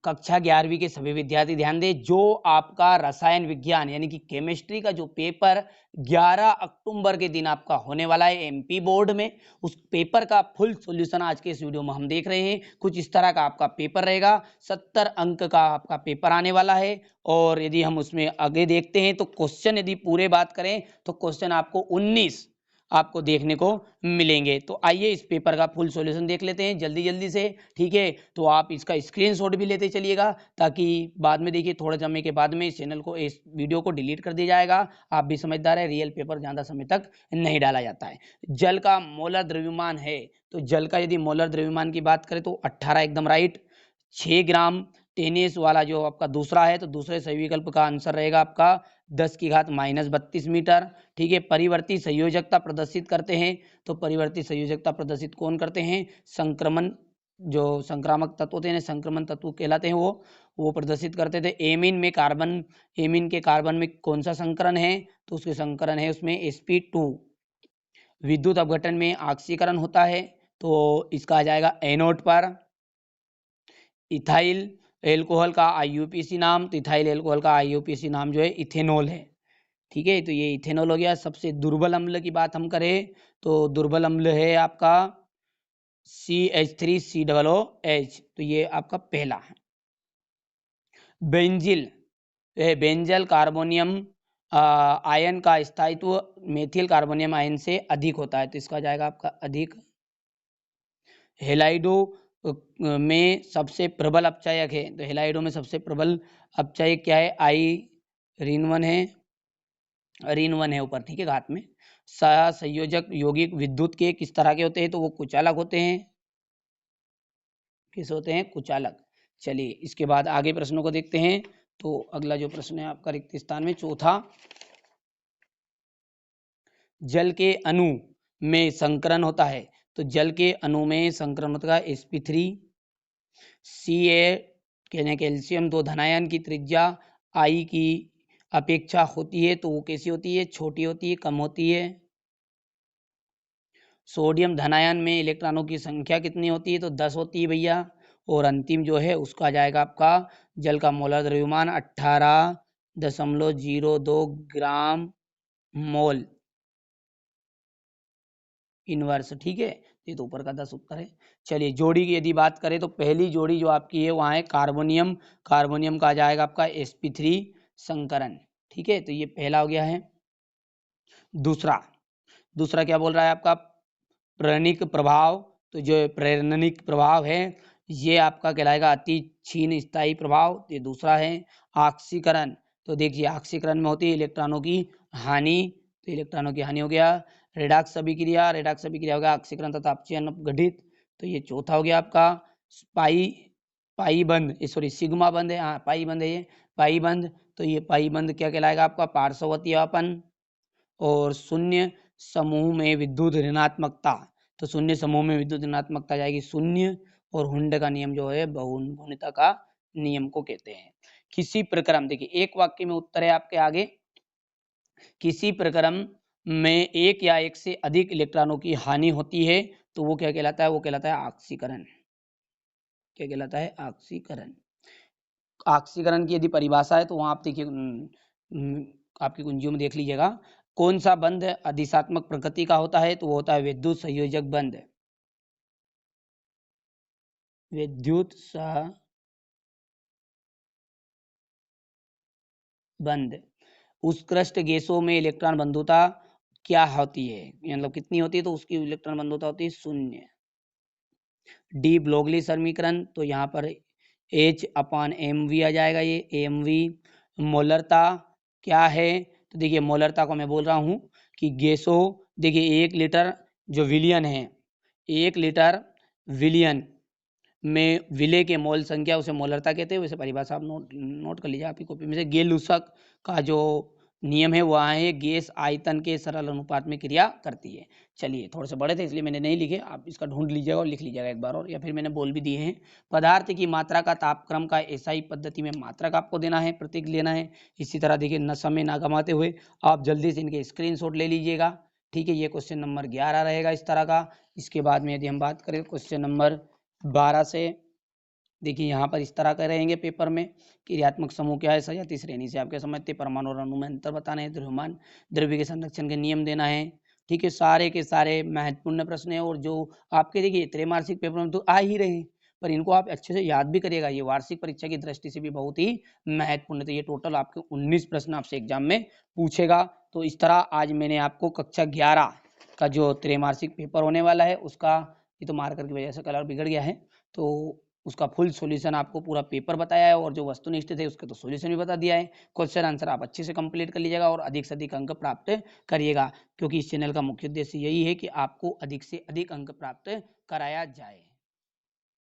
कक्षा 11वीं के सभी विद्यार्थी ध्यान दें, जो आपका रसायन विज्ञान यानी कि केमिस्ट्री का जो पेपर 11 अक्टूबर के दिन आपका होने वाला है एमपी बोर्ड में, उस पेपर का फुल सॉल्यूशन आज के इस वीडियो में हम देख रहे हैं। कुछ इस तरह का आपका पेपर रहेगा, 70 अंक का आपका पेपर आने वाला है। और यदि हम उसमें आगे देखते हैं तो क्वेश्चन यदि पूरे बात करें तो क्वेश्चन आपको 19 आपको देखने को मिलेंगे। तो आइए इस पेपर का फुल सॉल्यूशन देख लेते हैं जल्दी जल्दी से, ठीक है। तो आप इसका स्क्रीनशॉट भी लेते चलिएगा, ताकि बाद में देखिए थोड़े समय के बाद में इस चैनल को, इस वीडियो को डिलीट कर दिया जाएगा। आप भी समझदार है, रियल पेपर ज़्यादा समय तक नहीं डाला जाता है। जल का मोलर द्रव्यमान है, तो जल का यदि मोलर द्रव्यमान की बात करें तो 18 एकदम राइट। 6 ग्राम टेनिस वाला जो आपका दूसरा है, तो दूसरे सही विकल्प का आंसर रहेगा आपका 10⁻−32 मीटर, ठीक है। परिवर्ती संयोजकता प्रदर्शित करते हैं, तो परिवर्ती संयोजकता प्रदर्शित कौन करते हैं? संक्रमण, जो संक्रामक तत्व होते हैं, संक्रमण तत्व कहलाते हैं, वो प्रदर्शित करते थे। एमीन में कार्बन, एमीन के कार्बन में कौन सा संकरण है? तो उसके संकरण है उसमें sp2। विद्युत अपघटन में ऑक्सीकरण होता है, तो इसका आ जाएगा एनोड पर। इथाइल एल्कोहल का आईयूपीएसी नाम, तो इथाइल एल्कोहल का आईयूपीएसी नाम जो है इथेनॉल है, ठीक है। तो ये इथेनॉल हो गया। सबसे दुर्बल अम्ल की बात हम करें तो दुर्बल अम्ल है आपका CH3COOH, तो ये आपका पहला है। बेंजिल, बेंजल कार्बोनियम आयन का स्थायित्व मेथिल कार्बोनियम आयन से अधिक होता है, तो इसका जाएगा आपका अधिक। हेलाइडो में सबसे प्रबल अपचायक है, तो हेलाइडो में सबसे प्रबल अपचायक क्या है? आयरिन-1 है, ऋण-1 है ऊपर, ठीक है, घात में। सहसंयोजक यौगिक विद्युत के किस तरह के होते हैं? तो वो कुचालक होते हैं। किस होते हैं? कुचालक। चलिए इसके बाद आगे प्रश्नों को देखते हैं। तो अगला जो प्रश्न है आपका रिक्त स्थान में चौथा, जल के अणु में संकरण होता है, तो जल के अणु में संकरण होता है sp3 Ca कैल्शियम 2 धनायन की त्रिज्या I की अपेक्षा होती है, तो वो कैसी होती है? छोटी होती है, कम होती है। सोडियम धनायन में इलेक्ट्रॉनों की संख्या कितनी होती है? तो 10 होती है भैया। और अंतिम जो है उसका आ जाएगा आपका जल का मोलर द्रव्यमान 18.02 ग्राम मोल इनवर्स, ठीक है। ये तो ऊपर का 10 उत्तर है। चलिए जोड़ी की यदि बात करें तो पहली जोड़ी जो आपकी है वहाँ है कार्बोनियम, कार्बोनियम का आ जाएगा आपका sp3 संकरण, ठीक है। तो ये पहला हो गया है। दूसरा, दूसरा क्या बोल रहा है आपका? प्रेरणिक प्रभाव, तो जो प्रेरणिक प्रभाव है ये आपका कहलाएगा अति क्षीण स्थायी प्रभाव, ये दूसरा है। ऑक्सीकरण, तो देखिए ऑक्सीकरण में होती है इलेक्ट्रॉनों की हानि, तो इलेक्ट्रॉनों की हानि हो गया। रेडॉक्स अभिक्रिया, रेडॉक्स अभिक्रिया हो गया ऑक्सीकरण तथा अपचयन अपघटित, तो ये चौथा हो गया आपका। पाई, पाई बंध, सॉरी सिग्मा बंध है, हाँ पाई बंध है ये, पाई बंध, तो ये पाई बंध क्या कहलाएगा आपका? पार्श्ववर्ती आपन। और शून्य समूह में विद्युत ऋणात्मकता, तो शून्य समूह में विद्युत ऋणात्मकता जाएगी शून्य। और हुंड का नियम जो है बहुगुणिता का नियम को कहते हैं। किसी प्रक्रम, देखिए एक वाक्य में उत्तर है आपके आगे। किसी प्रक्रम में एक या एक से अधिक इलेक्ट्रॉनों की हानि होती है, तो वो क्या कहलाता है? वो कहलाता है ऑक्सीकरण। क्या कहलाता है? ऑक्सीकरण। ऑक्सीकरण की यदि परिभाषा है तो वहां आप देखिए आपकी कुंजियों में देख लीजिएगा। कौन सा बंध अधिशात्मक प्रकृति का होता है? तो वो होता है विद्युत संयोजक बंध। विद्युत बंध। उत्कृष्ट गैसों में इलेक्ट्रॉन बंधुता क्या होती है? मतलब कितनी होती है? तो उसकी इलेक्ट्रॉन बंधुता होती है 0। डी ब्रोगली समीकरण, तो यहाँ पर H/mv आ जाएगा, ये mv। मोलरता क्या है? तो देखिए मोलरता को मैं बोल रहा हूँ कि गैसों, देखिए 1 लीटर जो विलियन है, 1 लीटर विलियन में विले के मोल संख्या उसे मोलरता कहते हैं। वैसे परिभाषा आप नोट कर लीजिए आपकी कॉपी में से। गेलुसक का जो नियम है वह है गैस आयतन के सरल अनुपात में क्रिया करती है। चलिए थोड़े से बड़े थे इसलिए मैंने नहीं लिखे, आप इसका ढूंढ लीजिएगा और लिख लीजिएगा एक बार और, या फिर मैंने बोल भी दिए हैं। पदार्थ की मात्रा का तापक्रम का एसआई पद्धति में मात्रक आपको देना है, प्रतीक लेना है। इसी तरह देखिए न समय ना गंवाते हुए आप जल्दी से इनके स्क्रीनशॉट ले लीजिएगा, ठीक है। ये क्वेश्चन नंबर 11 रहेगा इस तरह का। इसके बाद में यदि हम बात करें क्वेश्चन नंबर 12 से देखिए यहाँ पर इस तरह का रहेंगे पेपर में, क्रियात्मक समूह क्या है, सजातीय श्रेणी से आपके समझते, परमाणु और अणु में अंतर बताना है, द्रव्यमान द्रव्य के संरक्षण के नियम देना है। ठीक है, सारे के सारे महत्वपूर्ण प्रश्न है और जो आपके देखिए त्रैमासिक पेपर में तो आ ही रहे हैं, पर इनको आप अच्छे से याद भी करिएगा, ये वार्षिक परीक्षा की दृष्टि से भी बहुत ही महत्वपूर्ण है। तो ये टोटल आपके 19 प्रश्न आपसे एग्जाम में पूछेगा। तो इस तरह आज मैंने आपको कक्षा 11 का जो त्रैमासिक पेपर होने वाला है उसका, ये तो मार्कर की वजह से कलर बिगड़ गया है, तो उसका फुल सॉल्यूशन आपको पूरा पेपर बताया है और जो वस्तुनिष्ठ थे उसके तो सॉल्यूशन भी बता दिया है। क्वेश्चन आंसर आप अच्छे से कंप्लीट कर लीजिएगा और अधिक से अधिक अंक प्राप्त करिएगा, क्योंकि इस चैनल का मुख्य उद्देश्य यही है कि आपको अधिक से अधिक अंक प्राप्त कराया जाए।